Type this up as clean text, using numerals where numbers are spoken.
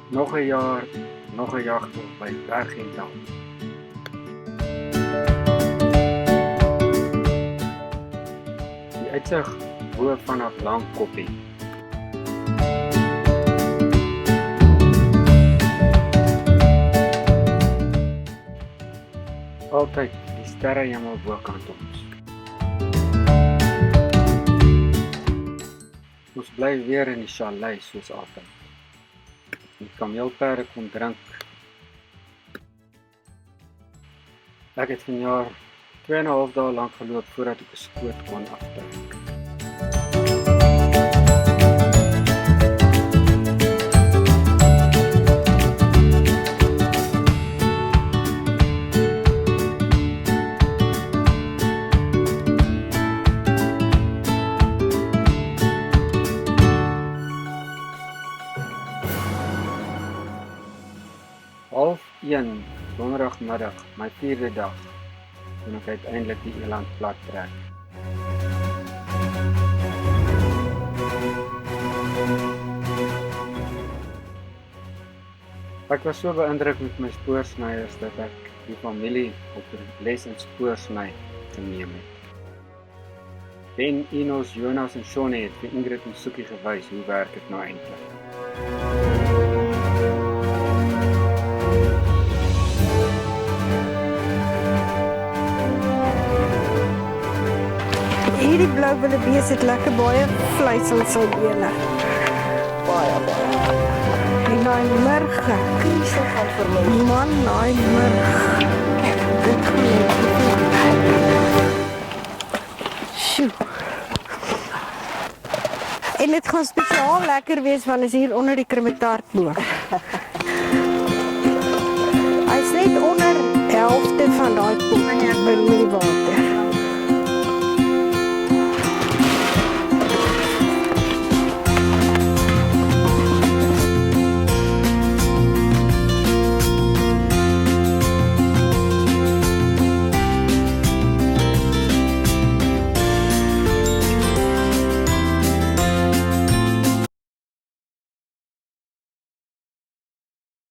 Nog 'n jaar, nog 'n jagtocht by Bergendal. Die uitsig bo vanaf Langkoppie. Altyd die sterrehemel bokant ons. Ons bly weer in die chalet soos altyd. Die kameelperde kon drink. Ek het vanjaar 2,5 dae lank geloop voordat ek 'n skoot kon aftrek. Half 1 donderdagmiddag, my 4de dag, toen ek uiteindelik die eland plat trek. Ek was so beïndruk met my spoorsnyers dat ek die familie op 'n les in spoorsny geneem het. Ben, Enos, Jonas en Shawnee het vir Ingrid en Soekie gewys hoe werk dit nou eintlik. Hierdie blou wildebees het lekker baie vleis in sy bene. Baie. En daai murge, kriesel gaan verloor. Man, daai murg. Dit Sjoe. En dit gaan spesiaal lekker wees want is hier onder die krumetaartboom. Hy is net onder die helfte van daai boom in die water.